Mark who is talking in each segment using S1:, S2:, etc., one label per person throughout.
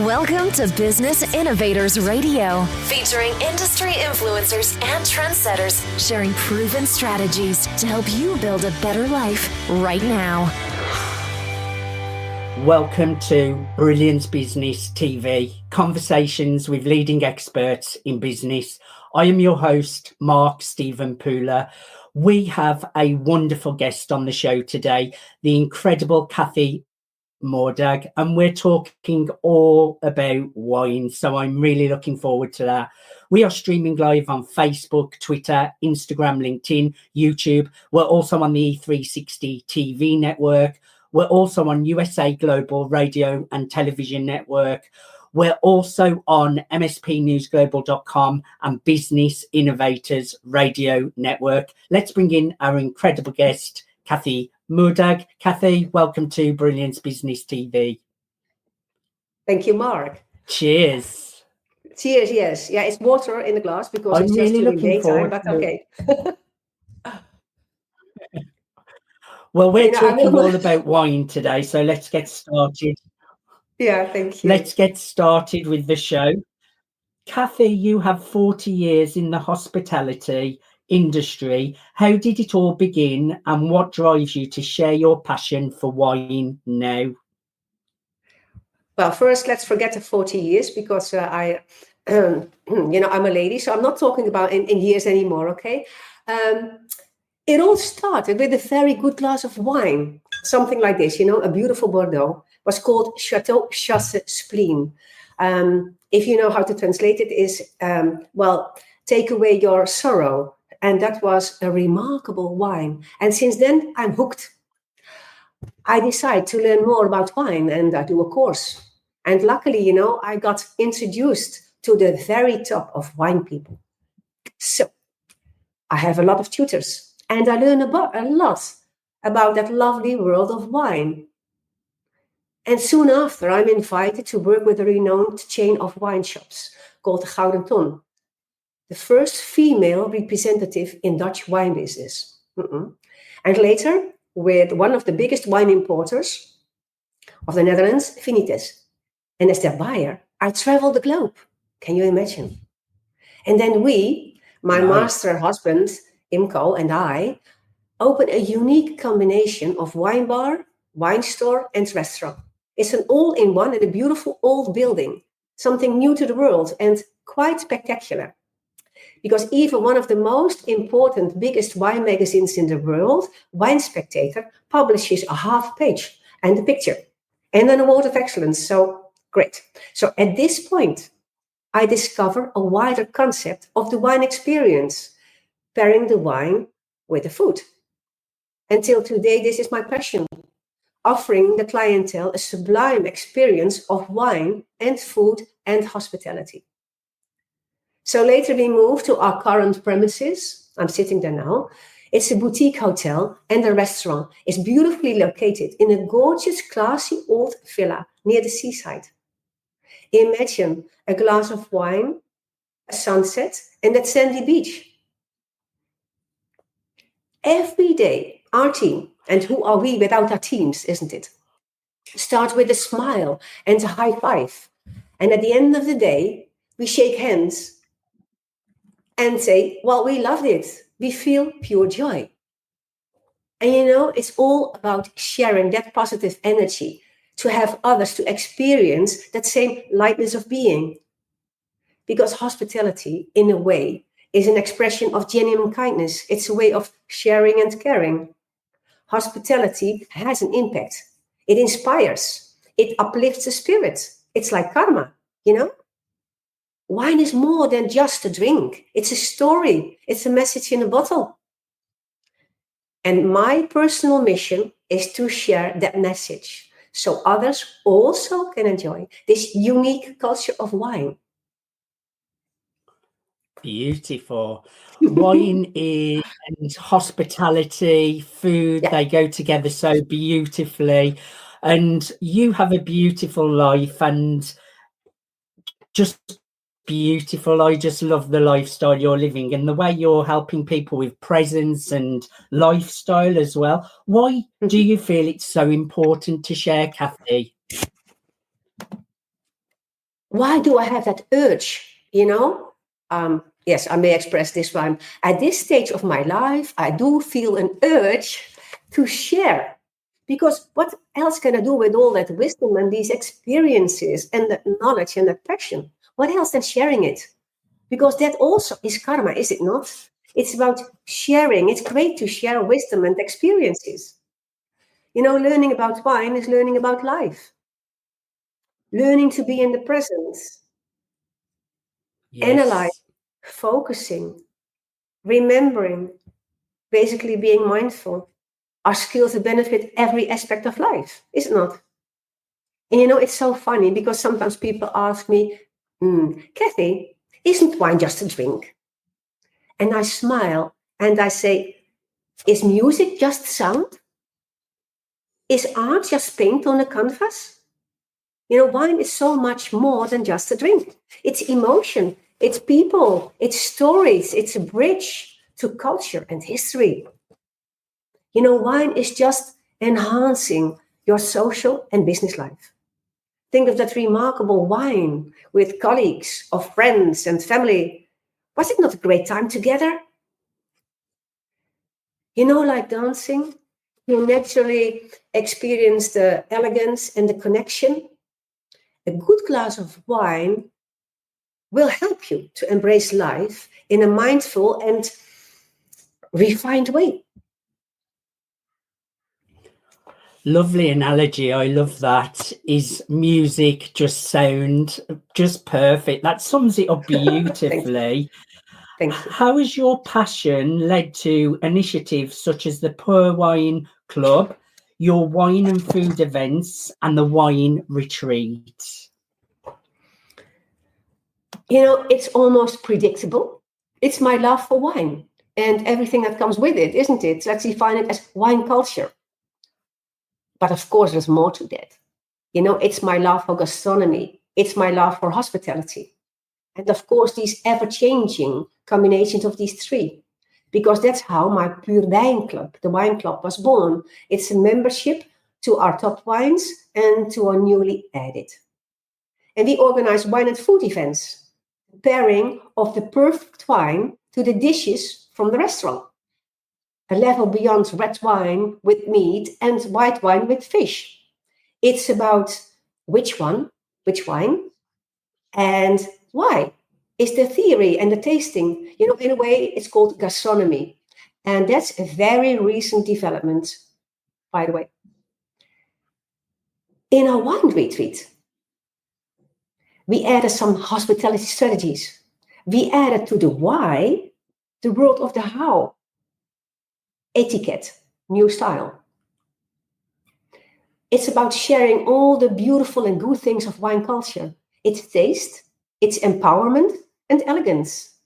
S1: Welcome to Business Innovators Radio, featuring industry influencers and trendsetters sharing proven strategies to help you build a better life right now.
S2: Welcome to Brilliance Business TV, conversations with leading experts in business. I am your host, Mark Stephen Pooler. We have a wonderful guest on the show today, the incredible Cathy Moerdijk, and we're talking all about wine. So I'm really looking forward to that. We are streaming live on Facebook, Twitter, Instagram, LinkedIn, YouTube. We're also on the E360 TV network. We're also on USA Global Radio and Television Network. We're also on mspnewsglobal.com and Business Innovators Radio Network. Let's bring in our incredible guest, Cathy Moerdijk. Cathy, welcome to Brilliance Business TV.
S3: Thank you, Mark.
S2: Cheers.
S3: Cheers, yes. Yeah, it's water in the glass because it's
S2: really
S3: just during daytime, but
S2: to...
S3: okay.
S2: Well, we're talking all about wine today, so let's get started.
S3: Yeah, thank you.
S2: Let's get started with the show. Cathy, you have 40 years in the hospitality industry. How did it all begin, and what drives you to share your passion for wine now?
S3: Well, first, let's forget the 40 years because I'm a lady, so I'm not talking about in years anymore, okay? It all started with a very good glass of wine, something like this, a beautiful Bordeaux. It was called Chateau Chasse Spleen. If you know how to translate it, is, take away your sorrow. And that was a remarkable wine. And since then, I'm hooked. I decided to learn more about wine, and I do a course. And luckily, I got introduced to the very top of wine people. So I have a lot of tutors. And I learn a lot about that lovely world of wine. And soon after, I'm invited to work with a renowned chain of wine shops called the Gouden Ton, the first female representative in Dutch wine business. And later, with one of the biggest wine importers of the Netherlands, Vinites. And as their buyer, I traveled the globe. Can you imagine? And then my master husband, Imco, and I opened a unique combination of wine bar, wine store, and restaurant. It's an all-in-one and a beautiful old building, something new to the world and quite spectacular. Because even one of the most important, biggest wine magazines in the world, Wine Spectator, publishes a half page and a picture and an award of excellence. So great. So at this point, I discover a wider concept of the wine experience, pairing the wine with the food. Until today, this is my passion, offering the clientele a sublime experience of wine and food and hospitality. So later we moved to our current premises. I'm sitting there now. It's a boutique hotel and a restaurant. It's beautifully located in a gorgeous, classy old villa near the seaside. Imagine a glass of wine, a sunset, and that sandy beach. Every day, our team, and who are we without our teams, isn't it? Start with a smile and a high five. And at the end of the day, we shake hands and say, well, we loved it. We feel pure joy. And it's all about sharing that positive energy to have others to experience that same lightness of being. Because hospitality, in a way, is an expression of genuine kindness. It's a way of sharing and caring. Hospitality has an impact. It inspires. It uplifts the spirit. It's like karma, Wine is more than just a drink. It's a story. It's a message in a bottle. And my personal mission is to share that message so others also can enjoy this unique culture of wine.
S2: Beautiful. Wine is and hospitality, food, they go together so beautifully. And you have a beautiful life and just beautiful. I just love the lifestyle you're living and the way you're helping people with presence and lifestyle as well. Why do you feel it's so important to share, Cathy?
S3: why do I have that urge? Yes, I may express this one. At this stage of my life, I do feel an urge to share. Because what else can I do with all that wisdom and these experiences and that knowledge and that passion? What else than sharing it? Because that also is karma, is it not? It's about sharing. It's great to share wisdom and experiences. Learning about wine is learning about life. Learning to be in the present.
S2: Yes.
S3: Analyze, focusing, remembering, basically being mindful are skills that benefit every aspect of life, is it not? And it's so funny because sometimes people ask me, Cathy, isn't wine just a drink? And I smile and I say, is music just sound? Is art just paint on a canvas? Wine is so much more than just a drink. It's emotion, it's people, it's stories, it's a bridge to culture and history. Wine is just enhancing your social and business life. Think of that remarkable wine with colleagues or friends and family. Was it not a great time together? Like dancing, you naturally experience the elegance and the connection. A good glass of wine will help you to embrace life in a mindful and refined way.
S2: Lovely analogy. I love that. Is music just sound just perfect? That sums it up beautifully.
S3: Thank you.
S2: How has your passion led to initiatives such as the Puur Wine Club, your wine and food events, and the wine retreat?
S3: It's almost predictable. It's my love for wine and everything that comes with it, isn't it? Let's define it as wine culture. But of course, there's more to that. It's my love for gastronomy. It's my love for hospitality. And of course, these ever-changing combinations of these three. Because that's how my Puurwijn Club, the wine club, was born. It's a membership to our top wines and to our newly added. And we organize wine and food events, pairing of the perfect wine to the dishes from the restaurant. A level beyond red wine with meat and white wine with fish. It's about which wine, and why. Is the theory and the tasting. In a way, it's called gastronomy. And that's a very recent development, by the way. In our wine retreat, we added some hospitality strategies. We added to the why, the world of the how. Etiquette, new style. It's about sharing all the beautiful and good things of wine culture. Its taste, its empowerment, and elegance.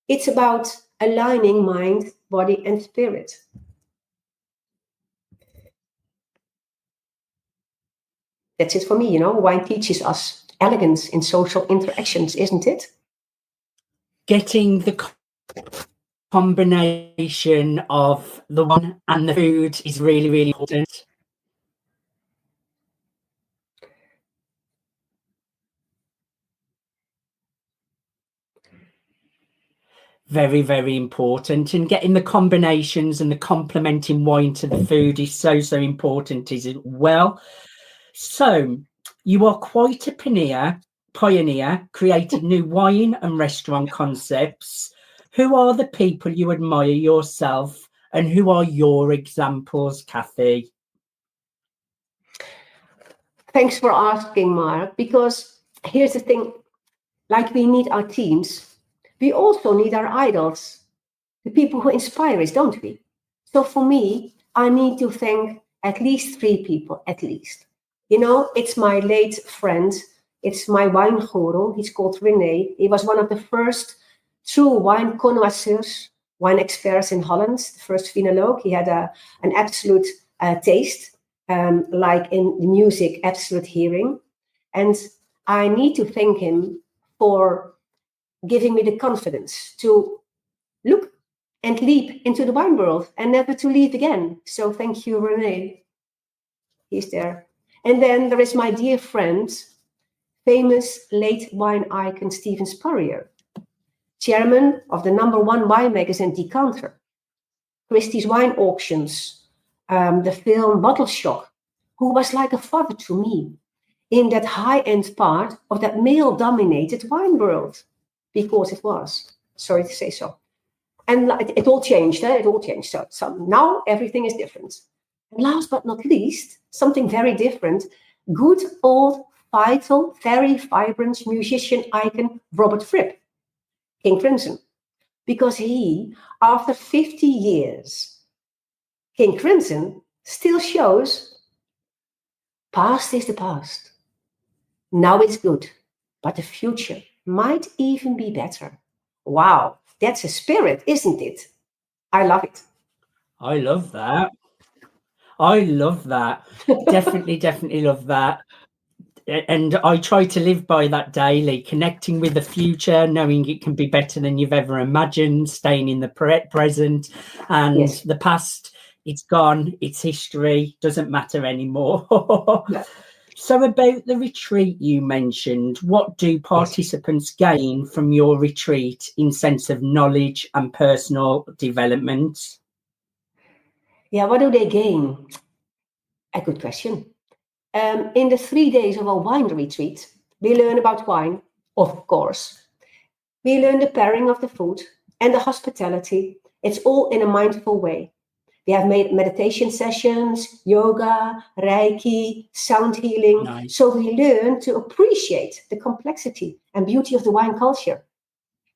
S3: It's about aligning mind, body, and spirit. That's it for me, Wine teaches us elegance in social interactions, isn't it?
S2: Getting the combination of the wine and the food is really, really important. Very, very important. And getting the combinations and the complementing wine to the food is so, so important as well. So you are quite a pioneer, created new wine and restaurant concepts. Who are the people you admire yourself and who are your examples, Cathy?
S3: Thanks for asking, Mark, because here's the thing, like we need our teams, we also need our idols, the people who inspire us, don't we? So for me, I need to thank at least 3 people, at least. It's my late friend, it's my wine guru, he's called René. He was one of the first true wine connoisseurs, wine experts in Holland, the first phenologue. He had an absolute taste, like in the music, absolute hearing. And I need to thank him for giving me the confidence to look and leap into the wine world and never to leave again. So thank you, René. He's there. And then there is my dear friend, famous late wine icon Steven Spurrier, chairman of the #1 wine magazine Decanter, Christie's Wine Auctions, the film Bottle Shock, who was like a father to me in that high-end part of that male-dominated wine world, because it was. Sorry to say so. And it all changed. It all changed. So now everything is different. And last but not least, something very different, good old, vital, very vibrant musician icon Robert Fripp, King Crimson. Because he, after 50 years, King Crimson still shows past is the past. Now it's good, but the future might even be better. Wow, that's a spirit, isn't it? I love it.
S2: I love that. Definitely love that. And I try to live by that daily, connecting with the future, knowing it can be better than you've ever imagined, staying in the present, and the past, it's gone, it's history, doesn't matter anymore.
S3: Yeah.
S2: So about the retreat you mentioned, what do participants gain from your retreat in sense of knowledge and personal development?
S3: Yeah, what do they gain? A good question. In the 3 days of a wine retreat, we learn about wine, of course. We learn the pairing of the food and the hospitality. It's all in a mindful way. We have made meditation sessions, yoga, Reiki, sound healing.
S2: Nice.
S3: So we learn to appreciate the complexity and beauty of the wine culture.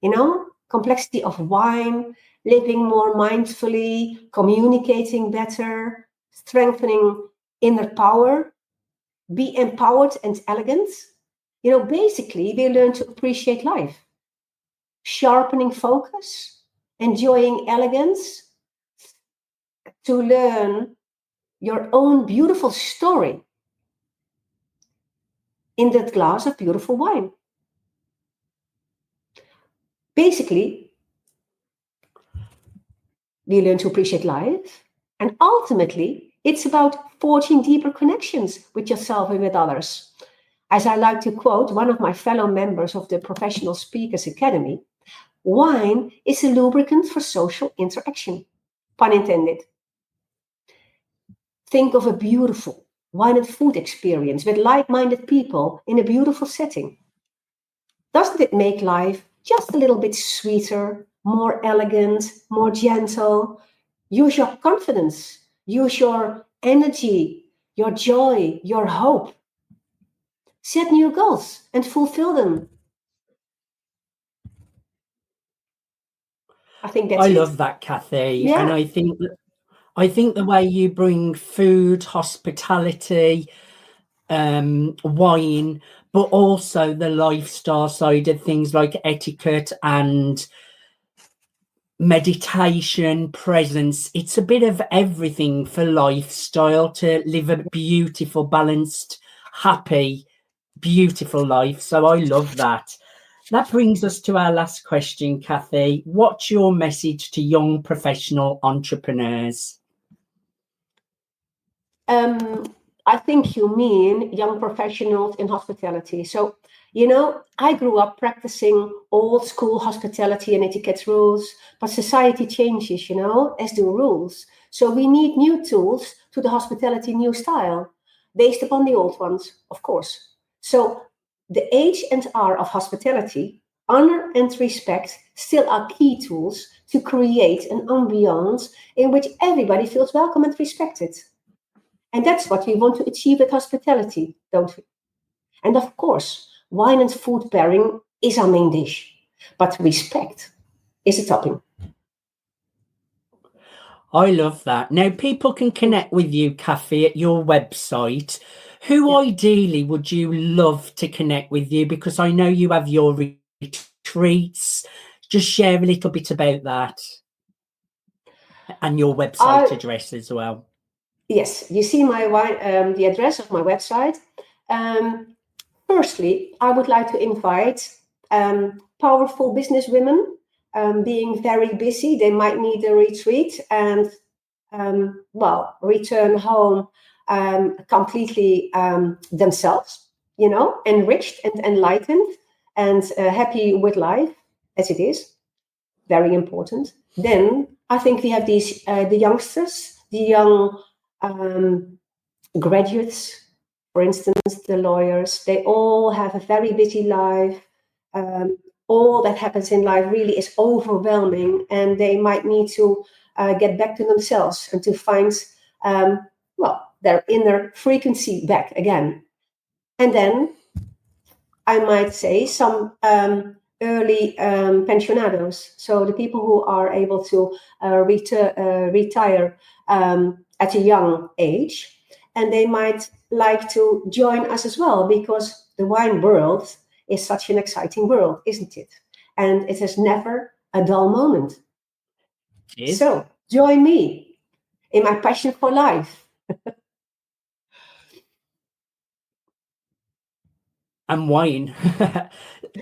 S3: You know, complexity of wine, living more mindfully, communicating better, strengthening inner power, be empowered and elegant. You know, basically, we learn to appreciate life, sharpening focus, enjoying elegance, to learn your own beautiful story in that glass of beautiful wine. Basically, we learn to appreciate life, and ultimately, it's about forging deeper connections with yourself and with others. As I like to quote one of my fellow members of the Professional Speakers Academy, wine is a lubricant for social interaction. Pun intended. Think of a beautiful wine and food experience with like-minded people in a beautiful setting. Doesn't it make life just a little bit sweeter, more elegant, more gentle? Use your confidence, use your energy, your joy, your hope. Set new goals and fulfill them. I think that's it.
S2: I love that, Cathy.
S3: Yeah.
S2: And I think the way you bring food, hospitality, wine, but also the lifestyle side of things like etiquette and meditation, presence. It's a bit of everything for lifestyle to live a beautiful, balanced, happy, beautiful life. So I love that. That brings us to our last question, Cathy. What's your message to young professional entrepreneurs?
S3: I think you mean young professionals in hospitality. So, you know, I grew up practicing old school hospitality and etiquette rules, but society changes, you know, as do rules. So we need new tools to the hospitality new style, based upon the old ones, of course. So the H&R of hospitality, honor and respect, still are key tools to create an ambiance in which everybody feels welcome and respected. And that's what we want to achieve with hospitality, don't we? And of course, wine and food pairing is our main dish, but respect is a topping.
S2: I love that. Now, people can connect with you, Cathy, at your website. Who ideally would you love to connect with you? Because I know you have your retreats. Just share a little bit about that and your website address as well.
S3: Yes, you see the address of my website. Firstly, I would like to invite powerful businesswomen being very busy. They might need a retreat and, return home completely themselves. enriched and enlightened and happy with life as it is, very important. Then I think we have these the youngsters, the young graduates, for instance, the lawyers. They all have a very busy life. All that happens in life really is overwhelming, and they might need to get back to themselves and to find their inner frequency back again. And then I might say some early pensionados, so the people who are able to retire at a young age, and they might like to join us as well, because the wine world is such an exciting world, isn't it? And it is never a dull moment. So join me in my passion for life.
S2: And wine.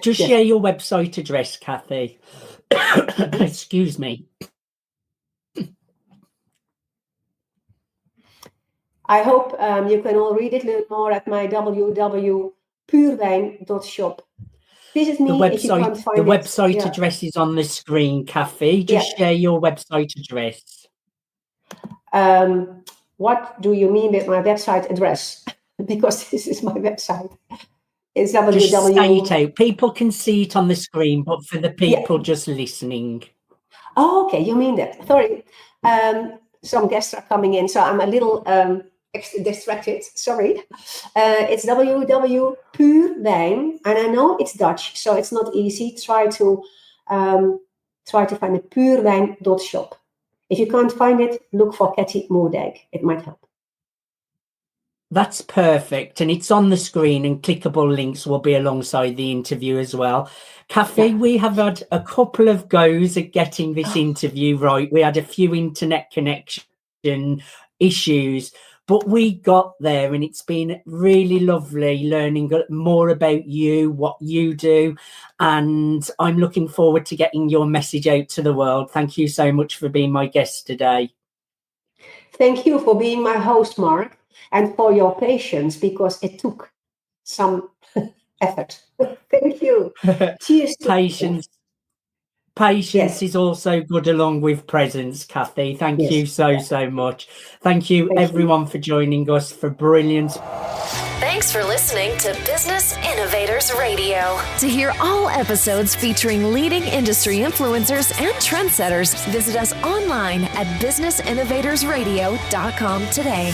S2: Just share your website address, Cathy. Excuse me.
S3: I hope you can all read it a little more at my Puurwijn.shop. Visit me if you can't find
S2: the website address is on the screen, Cathy. Just share your website address.
S3: What do you mean with my website address? Because this is my website. It's
S2: Just say it out. People can see it on the screen, but for the people just listening.
S3: Oh, okay. You mean that. Sorry. Some guests are coming in, so I'm a little distracted. Sorry. It's www.puurwijn, and I know it's Dutch, so it's not easy. Try to find the Puurwijn.shop. If you can't find it, look for Cathy Moerdijk. It might help.
S2: That's perfect. And it's on the screen, and clickable links will be alongside the interview as well. Cathy, we have had a couple of goes at getting this interview right. We had a few internet connection issues, but we got there, and it's been really lovely learning more about you, what you do. And I'm looking forward to getting your message out to the world. Thank you so much for being my guest today.
S3: Thank you for being my host, Mark, and for your patience, because it took some effort. Thank you. Cheers.
S2: Patience is also good along with presence, Cathy. Thank you so much. Thank you, everyone, for joining us for Brilliant.
S1: Thanks for listening to Business Innovators Radio. To hear all episodes featuring leading industry influencers and trendsetters, visit us online at businessinnovatorsradio.com today.